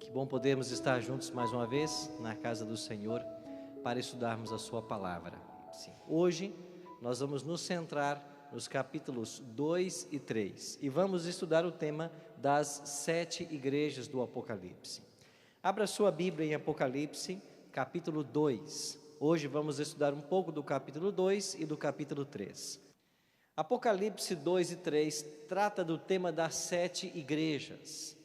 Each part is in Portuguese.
Que bom podermos estar juntos mais uma vez na casa do Senhor para estudarmos a sua palavra. Sim. Hoje nós vamos nos centrar nos capítulos 2 e 3 e vamos estudar o tema das 7 igrejas do Apocalipse. Abra sua Bíblia em Apocalipse, capítulo 2. Hoje vamos estudar um pouco do capítulo 2 e do capítulo 3. Apocalipse 2 e 3 trata do tema das 7 igrejas.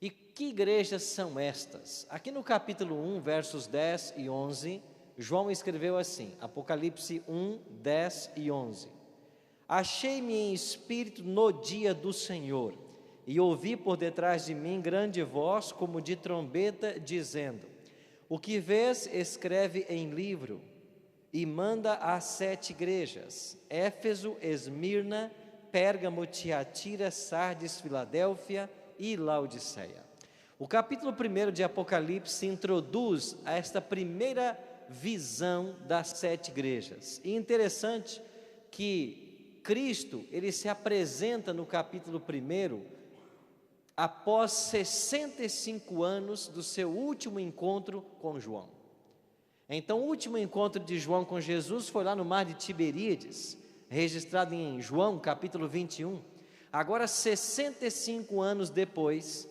E que igrejas são estas? Aqui no capítulo 1, versos 10 e 11, João escreveu assim, Apocalipse 1, 10 e 11. Achei-me em espírito no dia do Senhor, e ouvi por detrás de mim grande voz como de trombeta, dizendo: o que vês, escreve em livro, e manda às 7 igrejas, Éfeso, Esmirna, Pérgamo, Tiatira, Sardes, Filadélfia e Laodiceia. O capítulo 1 de Apocalipse introduz a esta primeira visão das 7 igrejas. E interessante que Cristo, ele se apresenta no capítulo 1 após 65 anos do seu último encontro com João. Então, o último encontro de João com Jesus foi lá no mar de Tiberíades, registrado em João, capítulo 21. Agora, 65 anos depois,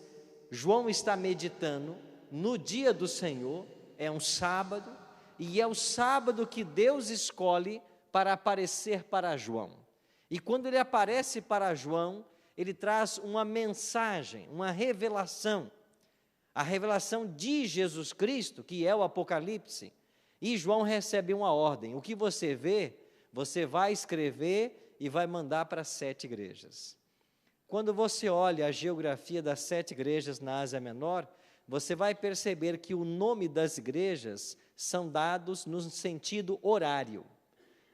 João está meditando no dia do Senhor, é um sábado, e é o sábado que Deus escolhe para aparecer para João. E quando ele aparece para João, ele traz uma mensagem, uma revelação, a revelação de Jesus Cristo, que é o Apocalipse, e João recebe uma ordem: o que você vê, você vai escrever e vai mandar para 7 igrejas. Quando você olha a geografia das 7 igrejas na Ásia Menor, você vai perceber que o nome das igrejas são dados no sentido horário.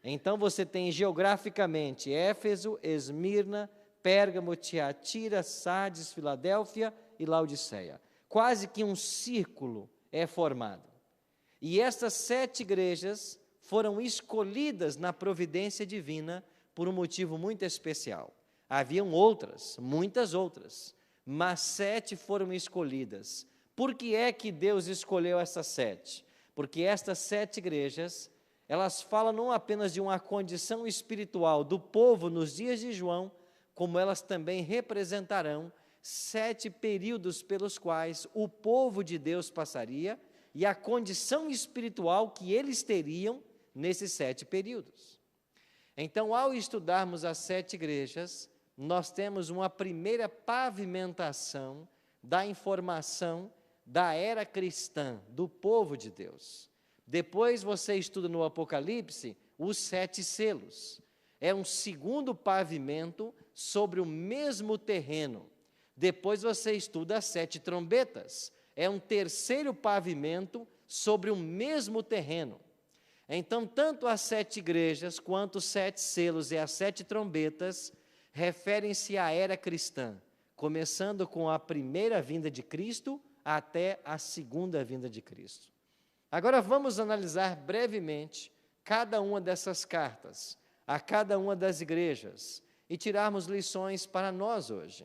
Então você tem geograficamente Éfeso, Esmirna, Pérgamo, Tiatira, Sardes, Filadélfia e Laodiceia. Quase que um círculo é formado. E estas 7 igrejas foram escolhidas na providência divina por um motivo muito especial. Haviam outras, muitas outras, mas 7 foram escolhidas. Por que é que Deus escolheu essas 7? Porque estas 7 igrejas, elas falam não apenas de uma condição espiritual do povo nos dias de João, como elas também representarão 7 períodos pelos quais o povo de Deus passaria e a condição espiritual que eles teriam nesses 7 períodos. Então, ao estudarmos as 7 igrejas, nós temos uma primeira pavimentação da informação da era cristã, do povo de Deus. Depois você estuda no Apocalipse os 7 selos. É um segundo pavimento sobre o mesmo terreno. Depois você estuda as 7 trombetas. É um terceiro pavimento sobre o mesmo terreno. Então, tanto as 7 igrejas, quanto os 7 selos e as 7 trombetas, referem-se à era cristã, começando com a primeira vinda de Cristo até a segunda vinda de Cristo. Agora vamos analisar brevemente cada uma dessas cartas, a cada uma das igrejas, e tirarmos lições para nós hoje.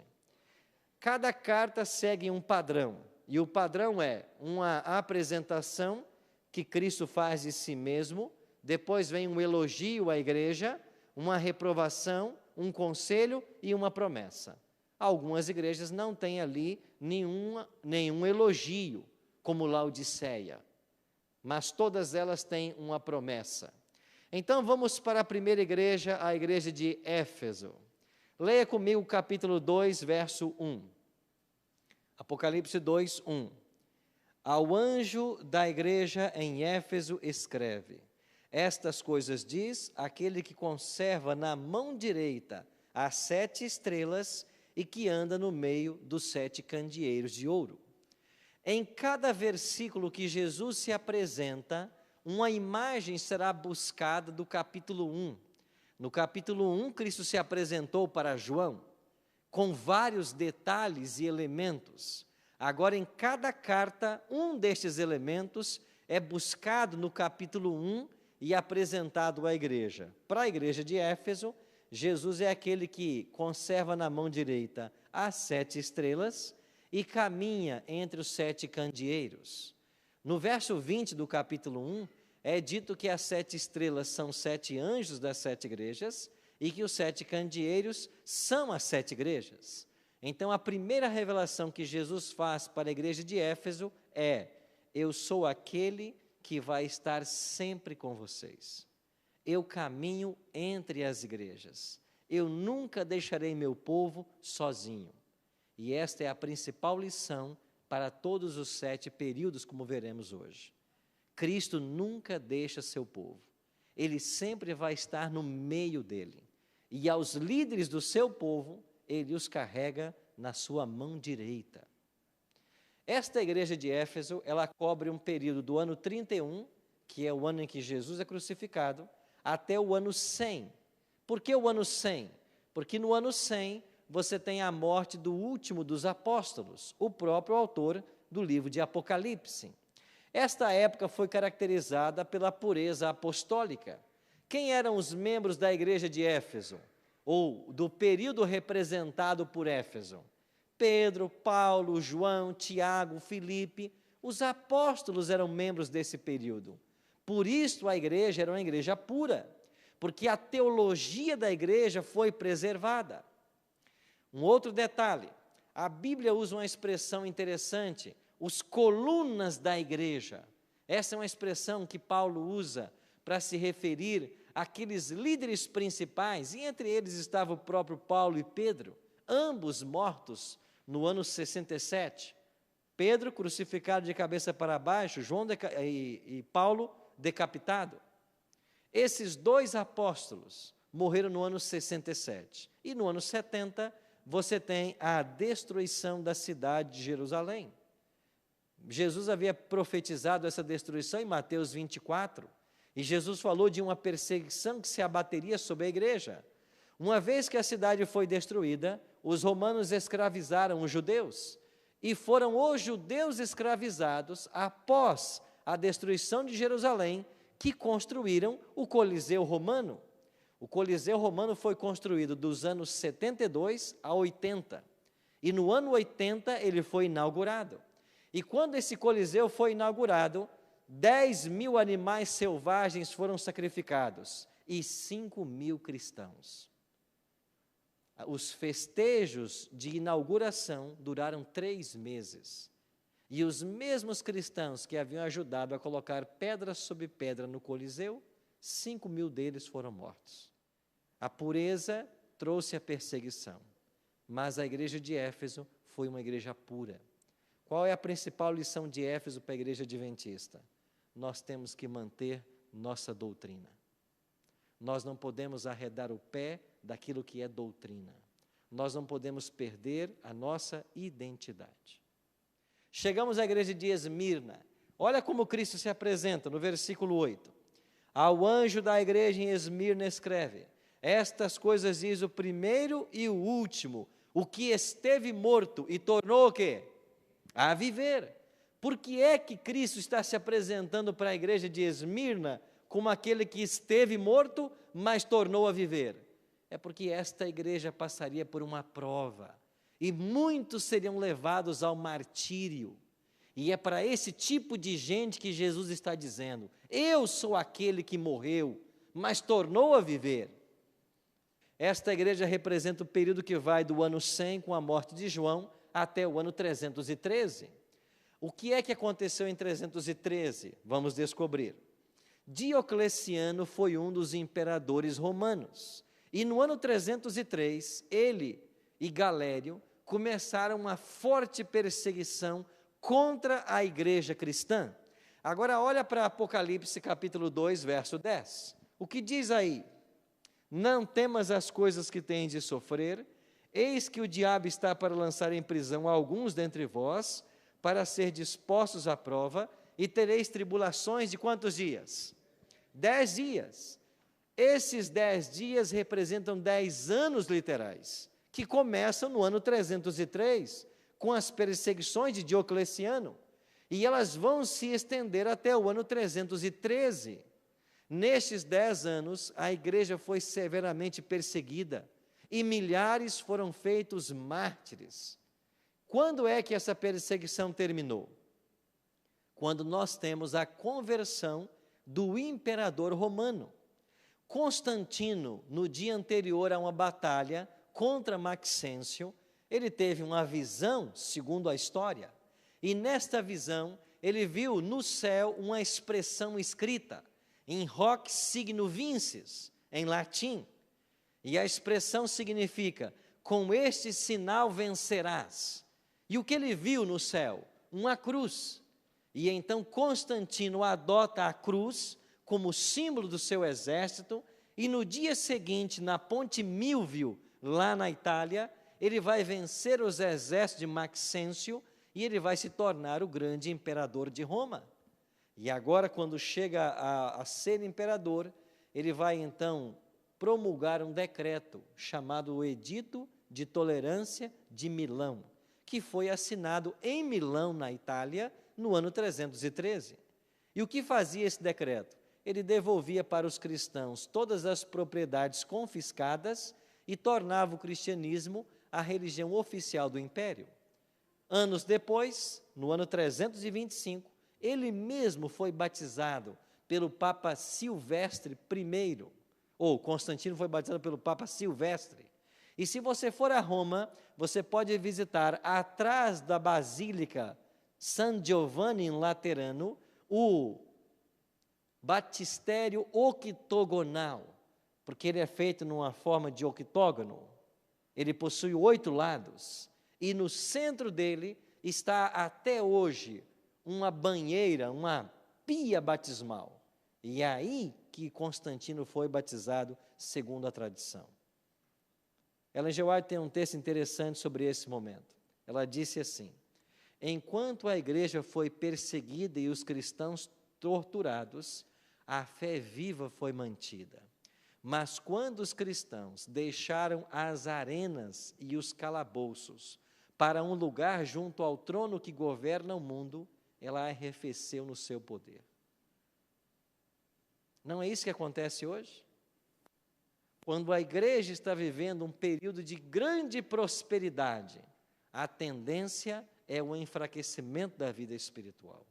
Cada carta segue um padrão, e o padrão é uma apresentação que Cristo faz de si mesmo, depois vem um elogio à igreja, uma reprovação, um conselho e uma promessa. Algumas igrejas não têm ali nenhum elogio, como Laodiceia, mas todas elas têm uma promessa. Então vamos para a primeira igreja, a igreja de Éfeso. Leia comigo o capítulo 2, verso 1. Apocalipse 2, 1. Ao anjo da igreja em Éfeso escreve: estas coisas diz aquele que conserva na mão direita as 7 estrelas e que anda no meio dos 7 candeeiros de ouro. Em cada versículo que Jesus se apresenta, uma imagem será buscada do capítulo 1. No capítulo 1, Cristo se apresentou para João, com vários detalhes e elementos. Agora, em cada carta, um destes elementos é buscado no capítulo 1 e apresentado à igreja. Para a igreja de Éfeso, Jesus é aquele que conserva na mão direita as 7 estrelas e caminha entre os 7 candeeiros. No verso 20 do capítulo 1, é dito que as 7 estrelas são 7 anjos das 7 igrejas e que os 7 candeeiros são as 7 igrejas. Então, a primeira revelação que Jesus faz para a igreja de Éfeso é: eu sou aquele que vai estar sempre com vocês. Eu caminho entre as igrejas. Eu nunca deixarei meu povo sozinho. E esta é a principal lição para todos os 7 períodos, como veremos hoje. Cristo nunca deixa seu povo. Ele sempre vai estar no meio dele. E aos líderes do seu povo, ele os carrega na sua mão direita. Esta igreja de Éfeso, ela cobre um período do ano 31, que é o ano em que Jesus é crucificado, até o ano 100. Por que o ano 100? Porque no ano 100 você tem a morte do último dos apóstolos, o próprio autor do livro de Apocalipse. Esta época foi caracterizada pela pureza apostólica. Quem eram os membros da igreja de Éfeso, ou do período representado por Éfeso? Pedro, Paulo, João, Tiago, Filipe, os apóstolos eram membros desse período. Por isso a igreja era uma igreja pura, porque a teologia da igreja foi preservada. Um outro detalhe, a Bíblia usa uma expressão interessante, os colunas da igreja. Essa é uma expressão que Paulo usa para se referir àqueles líderes principais, e entre eles estava o próprio Paulo e Pedro, ambos mortos no ano 67. Pedro crucificado de cabeça para baixo, João e Paulo decapitado. Esses 2 apóstolos morreram no ano 67. E no ano 70, você tem a destruição da cidade de Jerusalém. Jesus havia profetizado essa destruição em Mateus 24, e Jesus falou de uma perseguição que se abateria sobre a igreja. Uma vez que a cidade foi destruída, os romanos escravizaram os judeus, e foram os judeus escravizados após a destruição de Jerusalém que construíram o Coliseu Romano. O Coliseu Romano foi construído dos anos 72 a 80, e no ano 80 ele foi inaugurado. E quando esse Coliseu foi inaugurado, 10.000 animais selvagens foram sacrificados e 5.000 cristãos. Os festejos de inauguração duraram 3 meses. E os mesmos cristãos que haviam ajudado a colocar pedra sobre pedra no Coliseu, 5.000 deles foram mortos. A pureza trouxe a perseguição, mas a igreja de Éfeso foi uma igreja pura. Qual é a principal lição de Éfeso para a igreja adventista? Nós temos que manter nossa doutrina. Nós não podemos arredar o pé daquilo que é doutrina. Nós não podemos perder a nossa identidade. Chegamos à igreja de Esmirna. Olha como Cristo se apresenta no versículo 8. Ao anjo da igreja em Esmirna escreve: estas coisas diz o primeiro e o último, o que esteve morto e tornou o quê? A viver. Por que é que Cristo está se apresentando para a igreja de Esmirna como aquele que esteve morto, mas tornou a viver? É porque esta igreja passaria por uma prova, e muitos seriam levados ao martírio. E é para esse tipo de gente que Jesus está dizendo: eu sou aquele que morreu, mas tornou a viver. Esta igreja representa o período que vai do ano 100, com a morte de João, até o ano 313. O que é que aconteceu em 313? Vamos descobrir. Diocleciano foi um dos imperadores romanos, e no ano 303, ele e Galério começaram uma forte perseguição contra a igreja cristã. Agora olha para Apocalipse capítulo 2, verso 10. O que diz aí? Não temas as coisas que tens de sofrer, eis que o diabo está para lançar em prisão alguns dentre vós, para ser dispostos à prova, e tereis tribulações de quantos dias? 10 dias. Esses 10 dias representam 10 anos literais, que começam no ano 303, com as perseguições de Diocleciano, e elas vão se estender até o ano 313. Nestes 10 anos, a igreja foi severamente perseguida, e milhares foram feitos mártires. Quando é que essa perseguição terminou? Quando nós temos a conversão do imperador romano. Constantino, no dia anterior a uma batalha contra Maxêncio, ele teve uma visão, segundo a história, e nesta visão ele viu no céu uma expressão escrita, em hoc signo vinces, em latim, e a expressão significa, com este sinal vencerás. E o que ele viu no céu? Uma cruz. E então Constantino adota a cruz como símbolo do seu exército, e no dia seguinte, na Ponte Milvio, lá na Itália, ele vai vencer os exércitos de Maxêncio e ele vai se tornar o grande imperador de Roma. E agora, quando chega a ser imperador, ele vai então promulgar um decreto chamado o Edito de Tolerância de Milão, que foi assinado em Milão, na Itália, no ano 313. E o que fazia esse decreto? Ele devolvia para os cristãos todas as propriedades confiscadas e tornava o cristianismo a religião oficial do império. Anos depois, no ano 325, ele mesmo foi batizado pelo Papa Silvestre I, ou Constantino foi batizado pelo Papa Silvestre. E se você for a Roma, você pode visitar, atrás da Basílica San Giovanni in Laterano, o batistério octogonal, porque ele é feito numa forma de octógono. Ele possui 8 lados, e no centro dele está até hoje uma banheira, uma pia batismal. E é aí que Constantino foi batizado, segundo a tradição. Ellen G. White tem um texto interessante sobre esse momento. Ela disse assim: enquanto a igreja foi perseguida e os cristãos torturados, a fé viva foi mantida. Mas quando os cristãos deixaram as arenas e os calabouços para um lugar junto ao trono que governa o mundo, ela arrefeceu no seu poder. Não é isso que acontece hoje? Quando a igreja está vivendo um período de grande prosperidade, a tendência é o enfraquecimento da vida espiritual.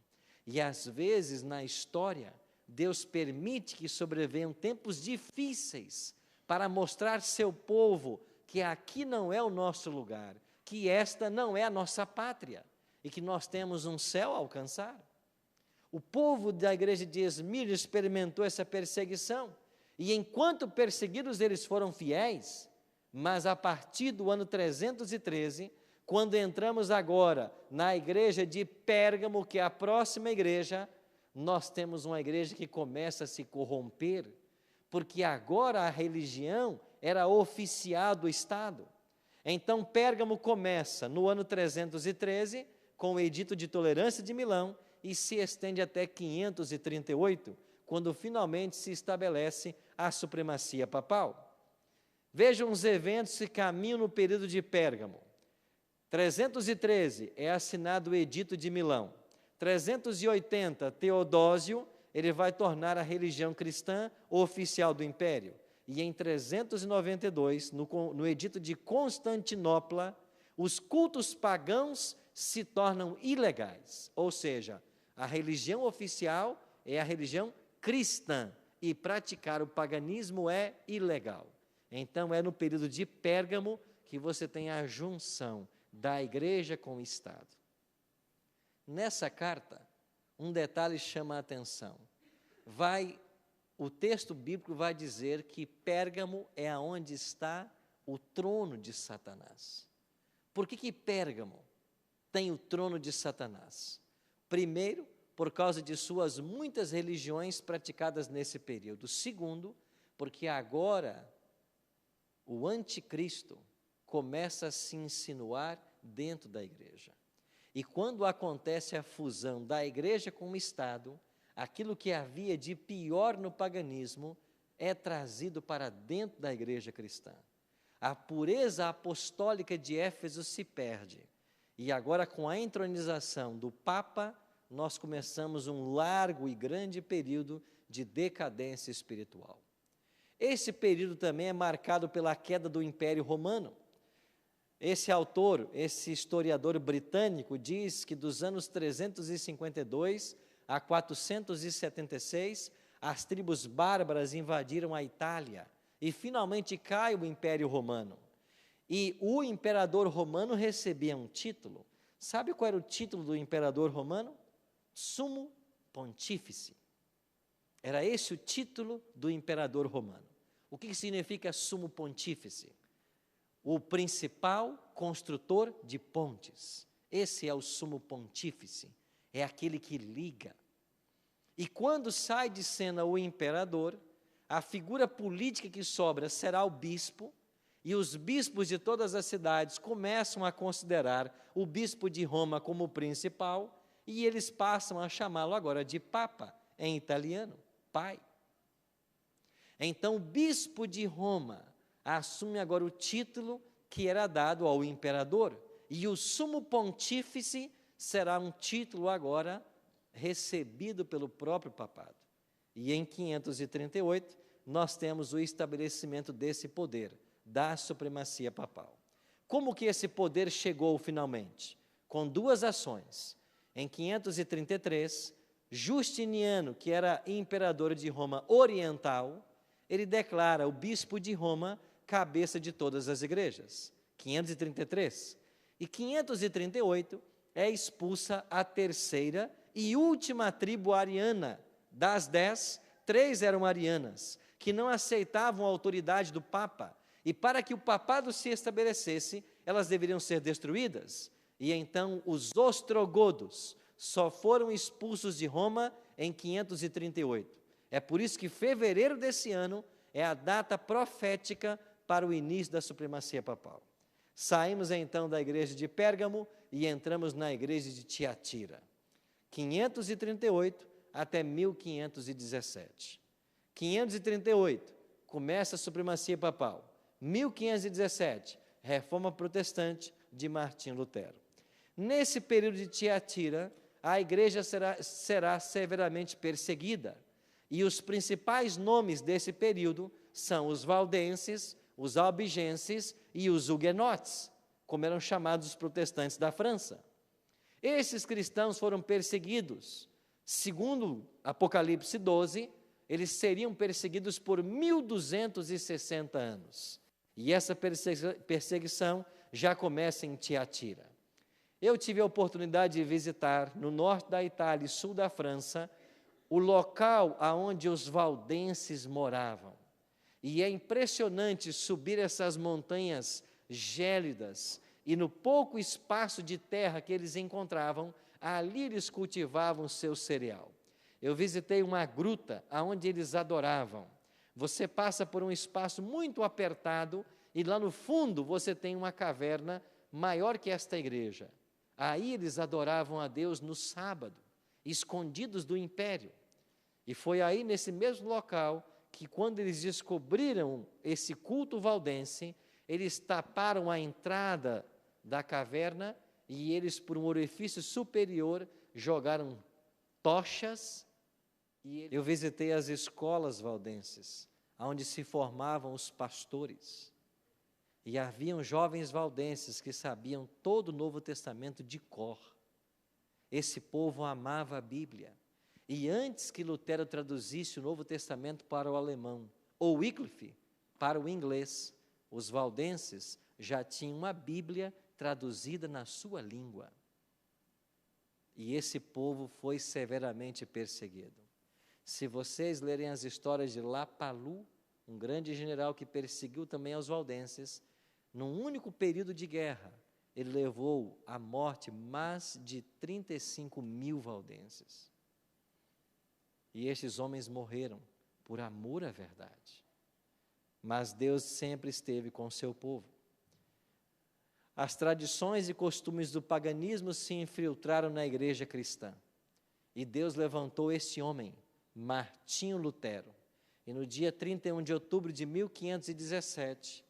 E às vezes, na história, Deus permite que sobrevenham tempos difíceis para mostrar seu povo que aqui não é o nosso lugar, que esta não é a nossa pátria e que nós temos um céu a alcançar. O povo da igreja de Esmirna experimentou essa perseguição, e enquanto perseguidos eles foram fiéis, mas a partir do ano 313, quando entramos agora na igreja de Pérgamo, que é a próxima igreja, nós temos uma igreja que começa a se corromper, porque agora a religião era oficial do Estado. Então Pérgamo começa no ano 313, com o Edito de Tolerância de Milão, e se estende até 538, quando finalmente se estabelece a supremacia papal. Vejam os eventos que caminham no período de Pérgamo. 313 é assinado o Edito de Milão. 380, Teodósio, ele vai tornar a religião cristã oficial do império. E em 392, no Edito de Constantinopla, os cultos pagãos se tornam ilegais. Ou seja, a religião oficial é a religião cristã e praticar o paganismo é ilegal. Então é no período de Pérgamo que você tem a junção da igreja com o Estado. Nessa carta, um detalhe chama a atenção. O texto bíblico vai dizer que Pérgamo é aonde está o trono de Satanás. Por que Pérgamo tem o trono de Satanás? Primeiro, por causa de suas muitas religiões praticadas nesse período. Segundo, porque agora o anticristo começa a se insinuar dentro da igreja. E quando acontece a fusão da igreja com o Estado, aquilo que havia de pior no paganismo é trazido para dentro da igreja cristã. A pureza apostólica de Éfeso se perde. E agora, com a entronização do Papa, nós começamos um largo e grande período de decadência espiritual. Esse período também é marcado pela queda do Império Romano. Esse autor, esse historiador britânico, diz que dos anos 352 a 476, as tribos bárbaras invadiram a Itália e finalmente cai o Império Romano. E o imperador romano recebia um título. Sabe qual era o título do imperador romano? Sumo Pontífice. Era esse o título do imperador romano. O que significa Sumo Pontífice? O principal construtor de pontes. Esse é o Sumo Pontífice. É aquele que liga. E quando sai de cena o imperador, a figura política que sobra será o bispo, e os bispos de todas as cidades começam a considerar o bispo de Roma como principal, e eles passam a chamá-lo agora de Papa, em italiano, pai. Então, o bispo de Roma assume agora o título que era dado ao imperador, e o sumo pontífice será um título agora recebido pelo próprio papado. E em 538, nós temos o estabelecimento desse poder, da supremacia papal. Como que esse poder chegou finalmente? Com duas ações. Em 533, Justiniano, que era imperador de Roma oriental, ele declara o bispo de Roma cabeça de todas as igrejas. 533. E 538 é expulsa a terceira e última tribo ariana. Das 10, 3 eram arianas, que não aceitavam a autoridade do Papa. E para que o papado se estabelecesse, elas deveriam ser destruídas. E então os ostrogodos só foram expulsos de Roma em 538. É por isso que fevereiro desse ano é a data profética para o início da supremacia papal. Saímos então da igreja de Pérgamo e entramos na igreja de Tiatira. 538 até 1517. 538, começa a supremacia papal. 1517, reforma protestante de Martim Lutero. Nesse período de Tiatira, a igreja será severamente perseguida. E os principais nomes desse período são os valdenses, os albigenses e os huguenotes, como eram chamados os protestantes da França. Esses cristãos foram perseguidos. Segundo Apocalipse 12, eles seriam perseguidos por 1260 anos. E essa perseguição já começa em Tiatira. Eu tive a oportunidade de visitar no norte da Itália e sul da França o local aonde os valdenses moravam. E é impressionante subir essas montanhas gélidas e no pouco espaço de terra que eles encontravam, ali eles cultivavam seu cereal. Eu visitei uma gruta aonde eles adoravam. Você passa por um espaço muito apertado e lá no fundo você tem uma caverna maior que esta igreja. Aí eles adoravam a Deus no sábado, escondidos do império. E foi aí nesse mesmo local que quando eles descobriram esse culto valdense, eles taparam a entrada da caverna e eles, por um orifício superior, jogaram tochas. Eu visitei as escolas valdenses, onde se formavam os pastores. E haviam jovens valdenses que sabiam todo o Novo Testamento de cor. Esse povo amava a Bíblia. E antes que Lutero traduzisse o Novo Testamento para o alemão, ou Wycliffe para o inglês, os valdenses já tinham uma Bíblia traduzida na sua língua. E esse povo foi severamente perseguido. Se vocês lerem as histórias de Lapalus, um grande general que perseguiu também aos valdenses, num único período de guerra, ele levou à morte mais de 35 mil valdenses. E estes homens morreram por amor à verdade. Mas Deus sempre esteve com o seu povo. As tradições e costumes do paganismo se infiltraram na igreja cristã. E Deus levantou esse homem, Martinho Lutero. E no dia 31 de outubro de 1517,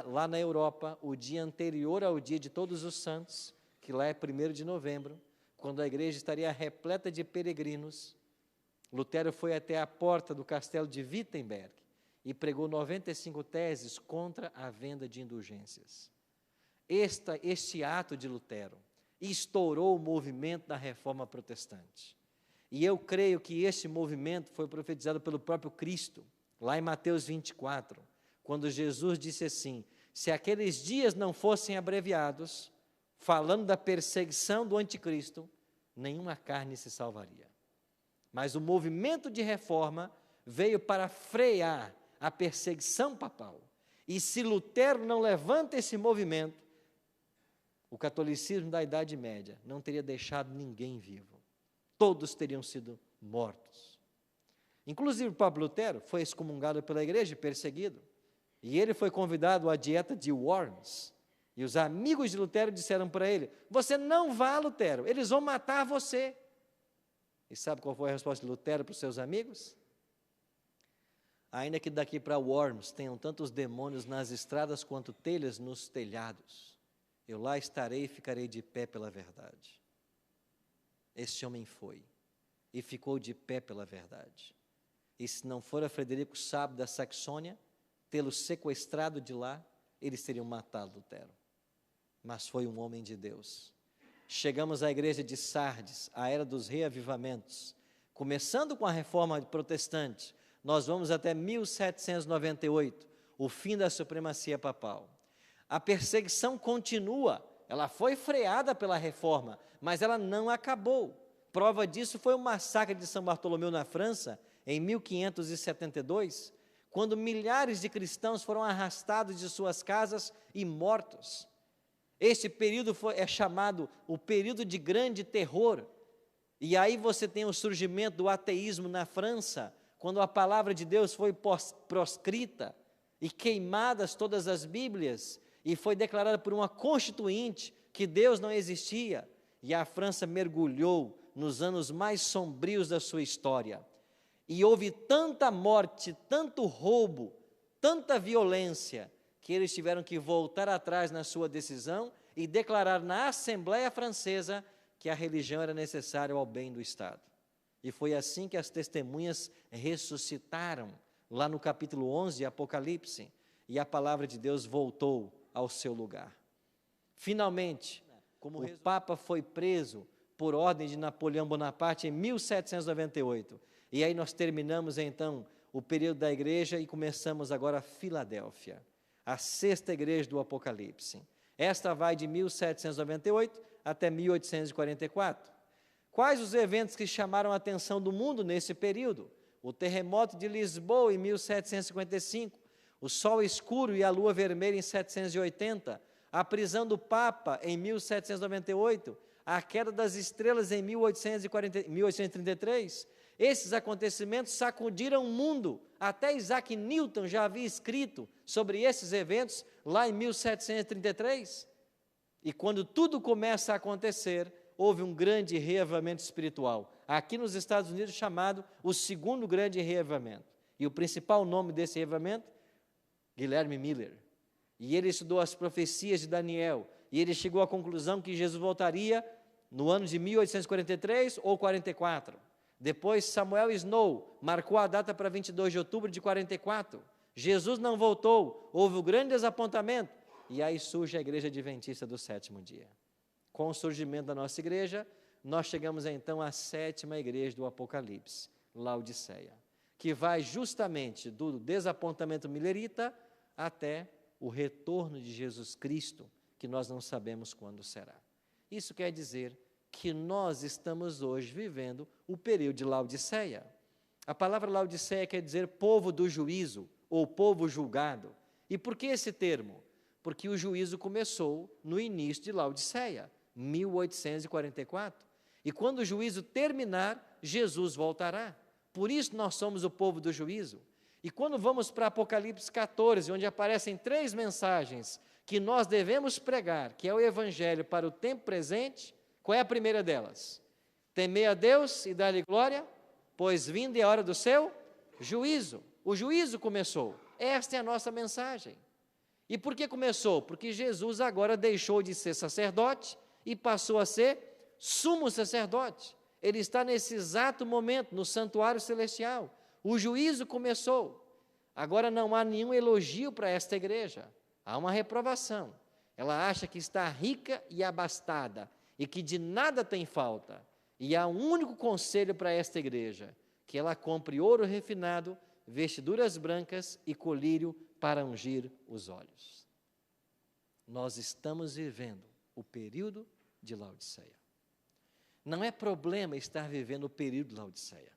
lá na Europa, o dia anterior ao dia de Todos os Santos, que lá é 1º de novembro, quando a igreja estaria repleta de peregrinos, Lutero foi até a porta do castelo de Wittenberg e pregou 95 teses contra a venda de indulgências. este ato de Lutero estourou o movimento da Reforma Protestante. E eu creio que este movimento foi profetizado pelo próprio Cristo, lá em Mateus 24, quando Jesus disse assim: se aqueles dias não fossem abreviados, falando da perseguição do anticristo, nenhuma carne se salvaria. Mas o movimento de reforma veio para frear a perseguição papal. E se Lutero não levanta esse movimento, o catolicismo da Idade Média não teria deixado ninguém vivo. Todos teriam sido mortos. Inclusive o Papa Lutero foi excomungado pela igreja e perseguido. E ele foi convidado à dieta de Worms. E os amigos de Lutero disseram para ele: você não vá, Lutero, eles vão matar você. E sabe qual foi a resposta de Lutero para os seus amigos? Ainda que daqui para Worms tenham tantos demônios nas estradas quanto telhas nos telhados, eu lá estarei e ficarei de pé pela verdade. Este homem foi e ficou de pé pela verdade. E se não fora Frederico Sábio da Saxônia tê-lo sequestrado de lá, eles teriam matado Lutero. Mas foi um homem de Deus. Chegamos à igreja de Sardes, a era dos reavivamentos. Começando com a reforma protestante, nós vamos até 1798, o fim da supremacia papal. A perseguição continua, ela foi freada pela reforma, mas ela não acabou. Prova disso foi o massacre de São Bartolomeu na França, em 1572, quando milhares de cristãos foram arrastados de suas casas e mortos. Este período é chamado o período de grande terror. E aí você tem o surgimento do ateísmo na França, quando a palavra de Deus foi proscrita e queimadas todas as Bíblias, e foi declarada por uma constituinte que Deus não existia, e a França mergulhou nos anos mais sombrios da sua história. E houve tanta morte, tanto roubo, tanta violência, que eles tiveram que voltar atrás na sua decisão e declarar na Assembleia Francesa que a religião era necessária ao bem do Estado. E foi assim que as testemunhas ressuscitaram, lá no capítulo 11 de Apocalipse, e a palavra de Deus voltou ao seu lugar. Finalmente, como o Papa foi preso por ordem de Napoleão Bonaparte em 1798, e aí nós terminamos então o período da igreja e começamos agora a Filadélfia, a sexta igreja do Apocalipse. Esta vai de 1798 até 1844. Quais os eventos que chamaram a atenção do mundo nesse período? O terremoto de Lisboa em 1755, o sol escuro e a lua vermelha em 780, a prisão do Papa em 1798, a queda das estrelas em 1833. Esses acontecimentos sacudiram o mundo. Até Isaac Newton já havia escrito sobre esses eventos lá em 1733. E quando tudo começa a acontecer, houve um grande reavivamento espiritual, aqui nos Estados Unidos chamado o segundo grande reavivamento. E o principal nome desse reavivamento? Guilherme Miller. E ele estudou as profecias de Daniel, e ele chegou à conclusão que Jesus voltaria no ano de 1843 ou 44. Depois Samuel Snow marcou a data para 22 de outubro de 44. Jesus não voltou, houve um grande desapontamento, e aí surge a igreja adventista do sétimo dia. Com o surgimento da nossa igreja, nós chegamos então à sétima igreja do Apocalipse, Laodiceia, que vai justamente do desapontamento milerita até o retorno de Jesus Cristo, que nós não sabemos quando será. Isso quer dizer que nós estamos hoje vivendo o período de Laodiceia. A palavra Laodiceia quer dizer povo do juízo, ou povo julgado. E por que esse termo? Porque o juízo começou no início de Laodiceia, 1844. E quando o juízo terminar, Jesus voltará. Por isso nós somos o povo do juízo. E quando vamos para Apocalipse 14, onde aparecem 3 mensagens que nós devemos pregar, que é o Evangelho para o tempo presente, qual é a primeira delas? Temei a Deus e dar-lhe glória, pois vinda é a hora do seu juízo. O juízo começou. Esta é a nossa mensagem. E por que começou? Porque Jesus agora deixou de ser sacerdote e passou a ser sumo sacerdote. Ele está nesse exato momento no santuário celestial. O juízo começou. Agora não há nenhum elogio para esta igreja. Há uma reprovação. Ela acha que está rica e abastada e que de nada tem falta. E há um único conselho para esta igreja: que ela compre ouro refinado, vestiduras brancas e colírio para ungir os olhos. Nós estamos vivendo o período de Laodiceia. Não é problema estar vivendo o período de Laodiceia.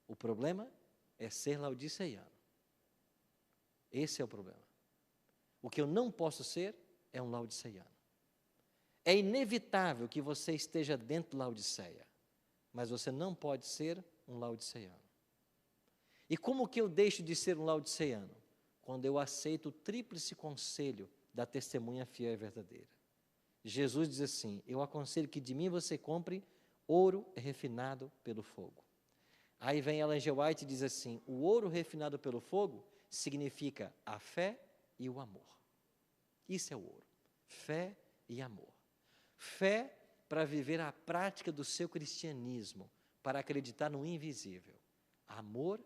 O problema é ser laodiceiano. Esse é o problema. O que eu não posso ser é um laodiceiano. É inevitável que você esteja dentro de Laodiceia, mas você não pode ser um laodiceiano. E como que eu deixo de ser um laodiceiano? Quando eu aceito o tríplice conselho da testemunha fiel e verdadeira. Jesus diz assim: eu aconselho que de mim você compre ouro refinado pelo fogo. Aí vem Ellen G. White e diz assim: o ouro refinado pelo fogo significa a fé e o amor. Isso é o ouro, fé e amor. Fé para viver a prática do seu cristianismo, para acreditar no invisível. Amor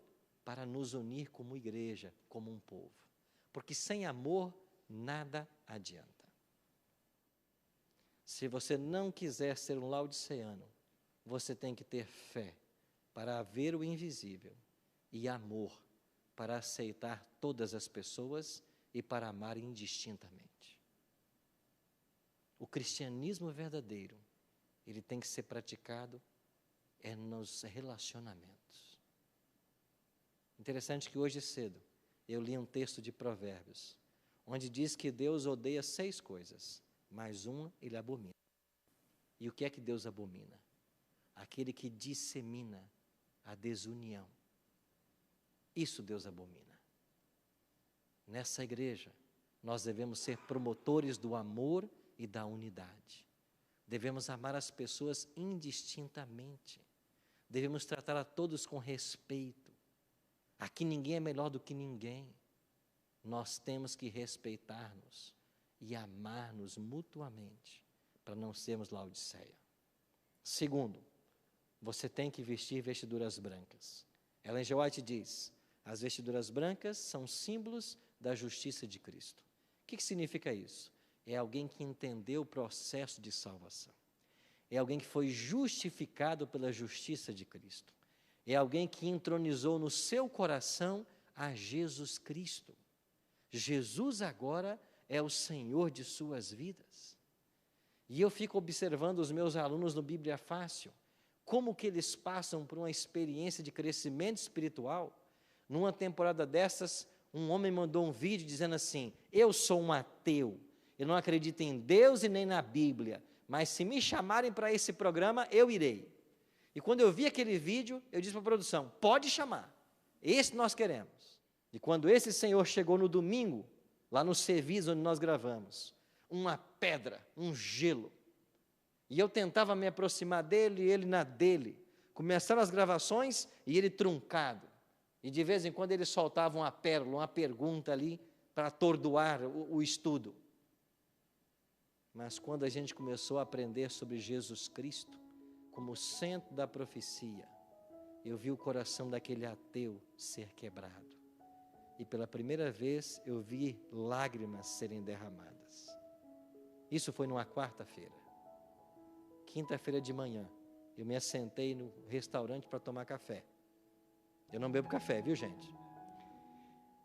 para nos unir como igreja, como um povo. Porque sem amor, nada adianta. Se você não quiser ser um laodiceano, você tem que ter fé para ver o invisível e amor para aceitar todas as pessoas e para amar indistintamente. O cristianismo verdadeiro, ele tem que ser praticado nos relacionamentos. Interessante que hoje cedo eu li um texto de Provérbios, onde diz que Deus odeia 6 coisas, mas uma ele abomina. E o que é que Deus abomina? Aquele que dissemina a desunião. Isso Deus abomina. Nessa igreja, nós devemos ser promotores do amor e da unidade. Devemos amar as pessoas indistintamente. Devemos tratar a todos com respeito. Aqui ninguém é melhor do que ninguém. Nós temos que respeitar-nos e amar-nos mutuamente, para não sermos Laodiceia. Segundo, você tem que vestir vestiduras brancas. Ellen G. White diz: as vestiduras brancas são símbolos da justiça de Cristo. O que significa isso? É alguém que entendeu o processo de salvação. É alguém que foi justificado pela justiça de Cristo. É alguém que entronizou no seu coração a Jesus Cristo. Jesus agora é o Senhor de suas vidas. E eu fico observando os meus alunos no Bíblia Fácil, como que eles passam por uma experiência de crescimento espiritual. Numa temporada dessas, um homem mandou um vídeo dizendo assim: eu sou um ateu, eu não acredito em Deus e nem na Bíblia, mas se me chamarem para esse programa, eu irei. E quando eu vi aquele vídeo, eu disse para a produção: pode chamar, esse nós queremos. E quando esse senhor chegou no domingo, lá no serviço onde nós gravamos, uma pedra, um gelo, e eu tentava me aproximar dele e ele na dele. Começaram as gravações e ele truncado, e de vez em quando ele soltava uma pérola, uma pergunta ali, para atordoar o estudo. Mas quando a gente começou a aprender sobre Jesus Cristo, como centro da profecia, eu vi o coração daquele ateu ser quebrado. E pela primeira vez eu vi lágrimas serem derramadas. Isso foi numa quarta-feira. Quinta-feira de manhã, eu me assentei no restaurante para tomar café. Eu não bebo café, viu, gente?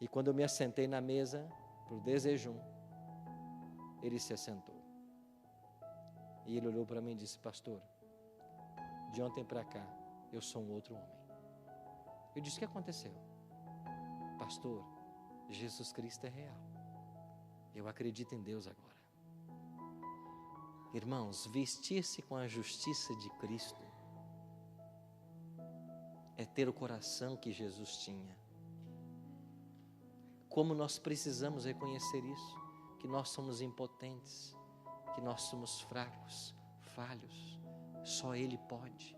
E quando eu me assentei na mesa, para o desjejum, ele se assentou. E ele olhou para mim e disse: pastor, de ontem para cá, eu sou um outro homem. Eu disse: o que aconteceu? Pastor, Jesus Cristo é real. Eu acredito em Deus agora. Irmãos, vestir-se com a justiça de Cristo é ter o coração que Jesus tinha. Como nós precisamos reconhecer isso, que nós somos impotentes, que nós somos fracos, falhos, só Ele pode.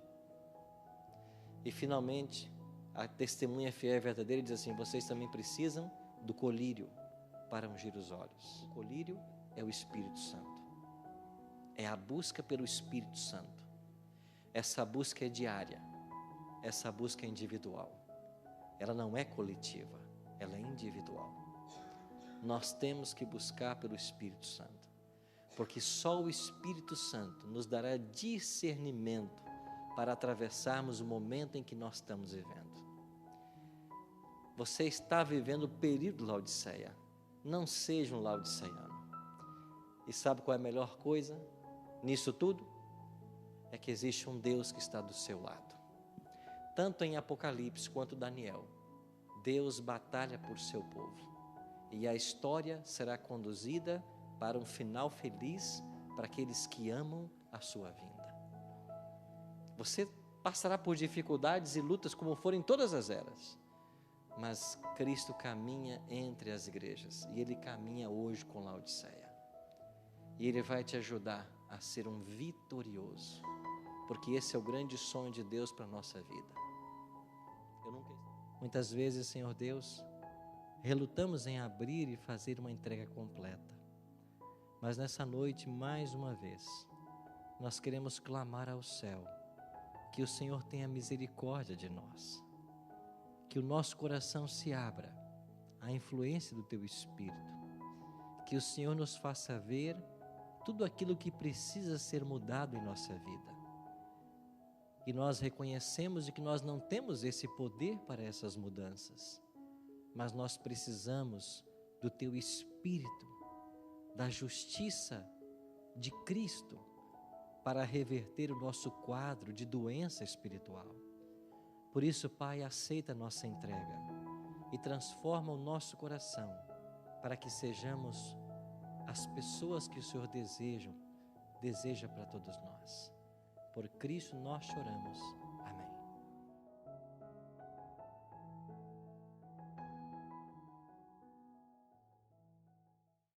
E finalmente, a testemunha fiel e verdadeira diz assim: vocês também precisam do colírio para ungir os olhos. O colírio é o Espírito Santo. É a busca pelo Espírito Santo. Essa busca é diária. Essa busca é individual. Ela não é coletiva, ela é individual. Nós temos que buscar pelo Espírito Santo. porque só o Espírito Santo nos dará discernimento para atravessarmos o momento em que nós estamos vivendo. Você está vivendo o período Laodiceia. Não seja um laodiceiano. E sabe qual é a melhor coisa nisso tudo? É que existe um Deus que está do seu lado. Tanto em Apocalipse quanto Daniel, Deus batalha por seu povo. E a história será conduzida para um final feliz para aqueles que amam a sua vinda. Você passará por dificuldades e lutas como foram em todas as eras. Mas Cristo caminha entre as igrejas e Ele caminha hoje com Laodiceia. E Ele vai te ajudar a ser um vitorioso, porque esse é o grande sonho de Deus para a nossa vida. Muitas vezes, Senhor Deus, relutamos em abrir e fazer uma entrega completa. Mas nessa noite, mais uma vez, nós queremos clamar ao céu, que o Senhor tenha misericórdia de nós. Que o nosso coração se abra à influência do Teu Espírito. Que o Senhor nos faça ver tudo aquilo que precisa ser mudado em nossa vida. E nós reconhecemos de que nós não temos esse poder para essas mudanças, mas nós precisamos do Teu Espírito, da justiça de Cristo, para reverter o nosso quadro de doença espiritual. Por isso, Pai, aceita a nossa entrega e transforma o nosso coração para que sejamos as pessoas que o Senhor deseja para todos nós. Por Cristo nós choramos